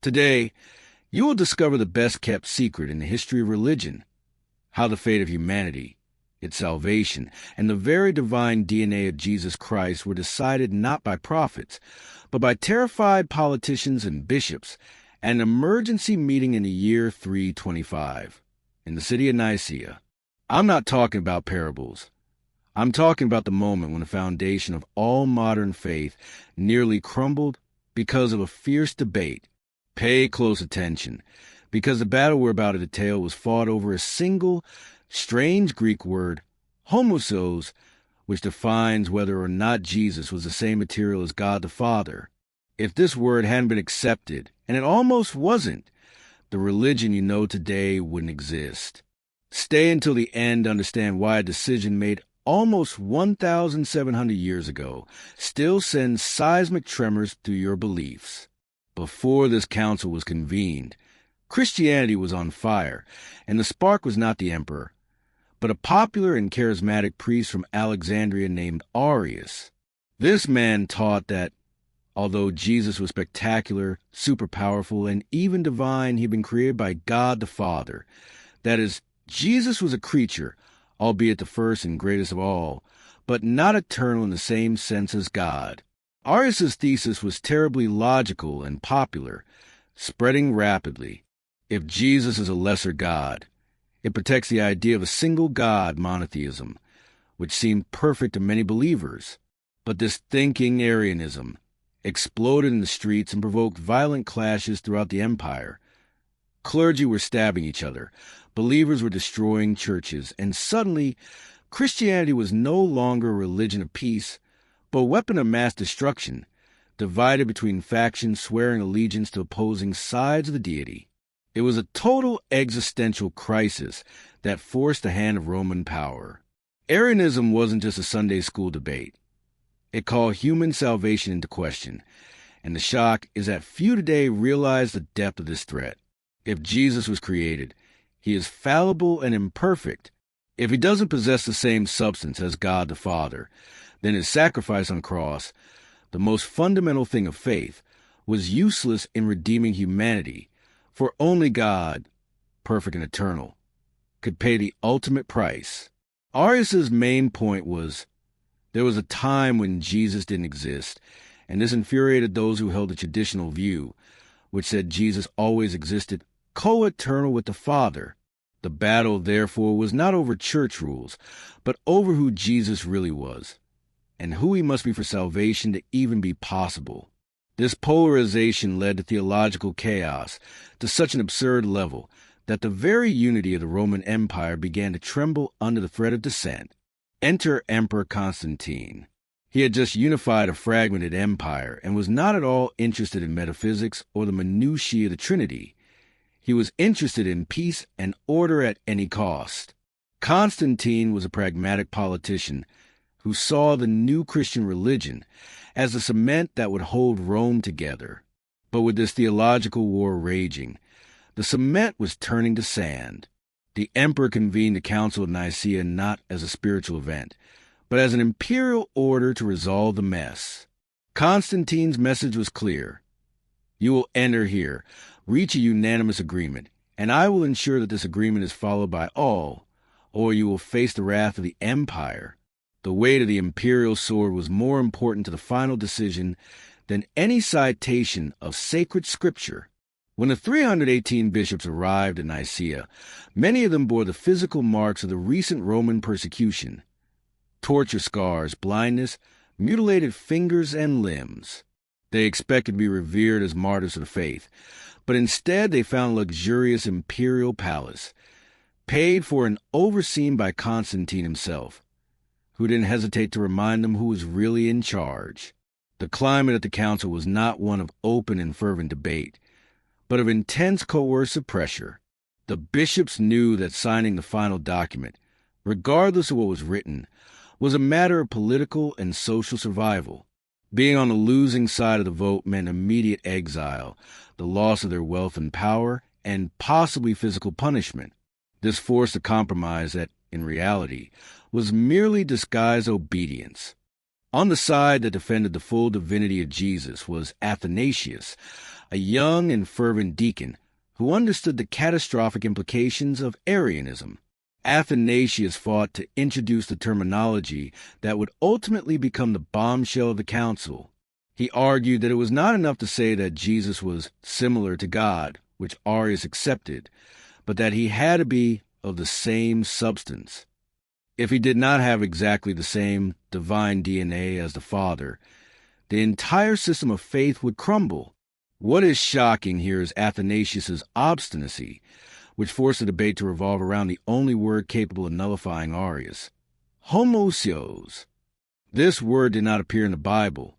Today, you will discover the best-kept secret in the history of religion, how the fate of humanity, its salvation, and the very divine DNA of Jesus Christ were decided not by prophets, but by terrified politicians and bishops at an emergency meeting in the year 325, in the city of Nicaea. I'm not talking about parables. I'm talking about the moment when the foundation of all modern faith nearly crumbled because of a fierce debate. Pay close attention, because the battle we're about to detail was fought over a single, strange Greek word, homousos, which defines whether or not Jesus was the same material as God the Father. If this word hadn't been accepted, and it almost wasn't, the religion you know today wouldn't exist. Stay until the end to understand why a decision made almost 1,700 years ago still sends seismic tremors through your beliefs. Before this council was convened, Christianity was on fire, and the spark was not the emperor, but a popular and charismatic priest from Alexandria named Arius. This man taught that, although Jesus was spectacular, super powerful, and even divine, he'd been created by God the Father. That is, Jesus was a creature, albeit the first and greatest of all, but not eternal in the same sense as God. Arius' thesis was terribly logical and popular, spreading rapidly. If Jesus is a lesser God, it protects the idea of a single God monotheism, which seemed perfect to many believers. But this thinking Arianism exploded in the streets and provoked violent clashes throughout the empire. Clergy were stabbing each other, believers were destroying churches, and suddenly Christianity was no longer a religion of peace, but a weapon of mass destruction, divided between factions swearing allegiance to opposing sides of the deity. It was a total existential crisis that forced the hand of Roman power. Arianism wasn't just a Sunday school debate. It called human salvation into question, and the shock is that few today realize the depth of this threat. If Jesus was created, he is fallible and imperfect. If he doesn't possess the same substance as God the Father, then his sacrifice on the cross, the most fundamental thing of faith, was useless in redeeming humanity, for only God, perfect and eternal, could pay the ultimate price. Arius' main point was, there was a time when Jesus didn't exist, and this infuriated those who held the traditional view, which said Jesus always existed co-eternal with the Father. The battle, therefore, was not over church rules, but over who Jesus really was, and who he must be for salvation to even be possible. This polarization led to theological chaos to such an absurd level that the very unity of the Roman Empire began to tremble under the threat of dissent. Enter Emperor Constantine. He had just unified a fragmented empire and was not at all interested in metaphysics or the minutiae of the Trinity. He was interested in peace and order at any cost. Constantine was a pragmatic politician who saw the new Christian religion as the cement that would hold Rome together. But with this theological war raging, the cement was turning to sand. The emperor convened the Council of Nicaea not as a spiritual event, but as an imperial order to resolve the mess. Constantine's message was clear. You will enter here, reach a unanimous agreement, and I will ensure that this agreement is followed by all, or you will face the wrath of the empire. The weight of the imperial sword was more important to the final decision than any citation of sacred scripture. When the 318 bishops arrived at Nicaea, many of them bore the physical marks of the recent Roman persecution: torture scars, blindness, mutilated fingers and limbs. They expected to be revered as martyrs of the faith, but instead they found a luxurious imperial palace, paid for and overseen by Constantine himself, who didn't hesitate to remind them who was really in charge. The climate at the council was not one of open and fervent debate, but of intense coercive pressure. The bishops knew that signing the final document, regardless of what was written, was a matter of political and social survival. Being on the losing side of the vote meant immediate exile, the loss of their wealth and power, and possibly physical punishment. This forced a compromise that, in reality, was merely disguised obedience. On the side that defended the full divinity of Jesus was Athanasius, a young and fervent deacon who understood the catastrophic implications of Arianism. Athanasius fought to introduce the terminology that would ultimately become the bombshell of the council. He argued that it was not enough to say that Jesus was similar to God, which Arius accepted, but that he had to be of the same substance. If he did not have exactly the same divine DNA as the Father, the entire system of faith would crumble. What is shocking here is Athanasius's obstinacy, which forced the debate to revolve around the only word capable of nullifying Arius: homoousios. This word did not appear in the Bible.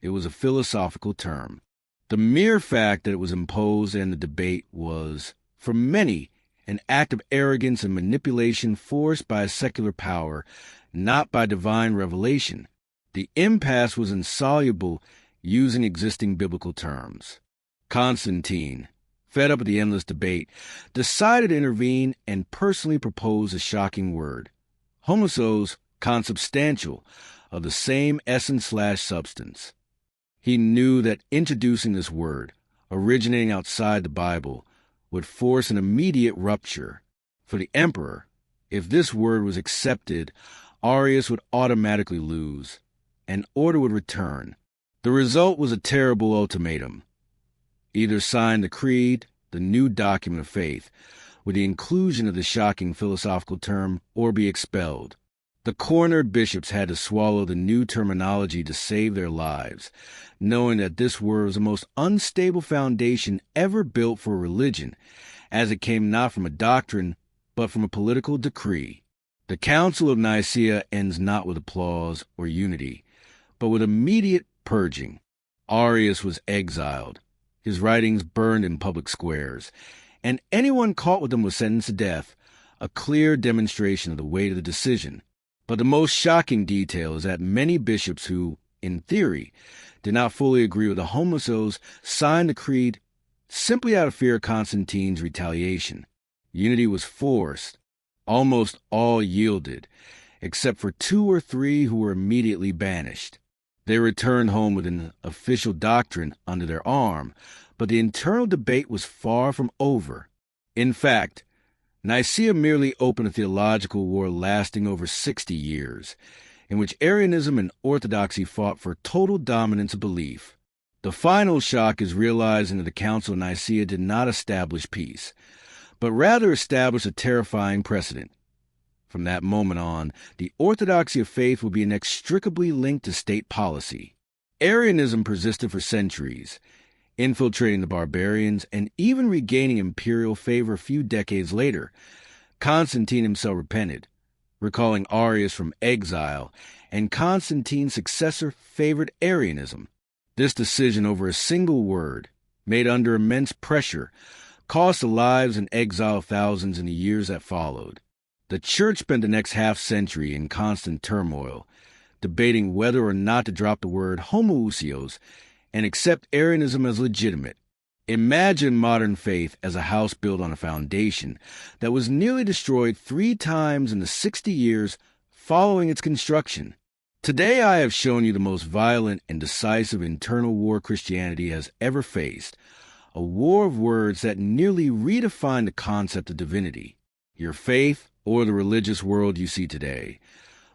It was a philosophical term. The mere fact that it was imposed in the debate was, for many, an act of arrogance and manipulation forced by a secular power, not by divine revelation. The impasse was insoluble using existing biblical terms. Constantine, fed up with the endless debate, decided to intervene and personally propose a shocking word: homoousios, consubstantial, of the same essence/substance. He knew that introducing this word, originating outside the Bible, would force an immediate rupture. For the emperor, if this word was accepted, Arius would automatically lose, and order would return. The result was a terrible ultimatum: either sign the creed, the new document of faith, with the inclusion of the shocking philosophical term, or be expelled. The cornered bishops had to swallow the new terminology to save their lives, knowing that this word was the most unstable foundation ever built for a religion, as it came not from a doctrine, but from a political decree. The Council of Nicaea ends not with applause or unity, but with immediate purging. Arius was exiled, his writings burned in public squares, and anyone caught with them was sentenced to death, a clear demonstration of the weight of the decision. But the most shocking detail is that many bishops who, in theory, did not fully agree with the homoousios signed the creed simply out of fear of Constantine's retaliation. Unity was forced. Almost all yielded, except for 2 or 3 who were immediately banished. They returned home with an official doctrine under their arm, but the internal debate was far from over. In fact, Nicaea merely opened a theological war lasting over 60 years, in which Arianism and Orthodoxy fought for total dominance of belief. The final shock is realizing that the Council of Nicaea did not establish peace, but rather established a terrifying precedent. From that moment on, the orthodoxy of faith would be inextricably linked to state policy. Arianism persisted for centuries, infiltrating the barbarians and even regaining imperial favor a few decades later. Constantine himself repented, recalling Arius from exile, and Constantine's successor favored Arianism. This decision over a single word, made under immense pressure, cost the lives and exile of thousands in the years that followed. The Church spent the next half-century in constant turmoil, debating whether or not to drop the word homoousios and accept Arianism as legitimate. Imagine modern faith as a house built on a foundation that was nearly destroyed 3 times in the 60 years following its construction. Today I have shown you the most violent and decisive internal war Christianity has ever faced, a war of words that nearly redefined the concept of divinity. Your faith, or the religious world you see today,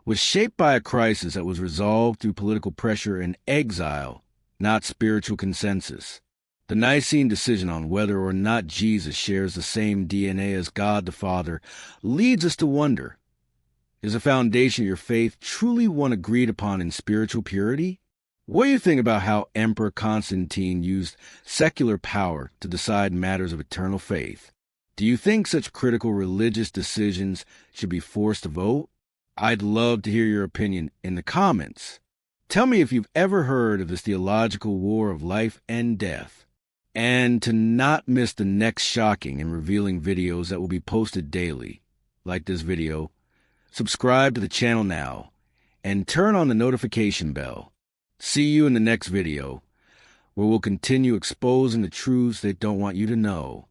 was shaped by a crisis that was resolved through political pressure and exile, not spiritual consensus. The Nicene decision on whether or not Jesus shares the same DNA as God the Father leads us to wonder, is the foundation of your faith truly one agreed upon in spiritual purity? What do you think about how Emperor Constantine used secular power to decide matters of eternal faith? Do you think such critical religious decisions should be forced to vote? I'd love to hear your opinion in the comments. Tell me if you've ever heard of this theological war of life and death. And to not miss the next shocking and revealing videos that will be posted daily, like this video, subscribe to the channel now and turn on the notification bell. See you in the next video, where we'll continue exposing the truths they don't want you to know.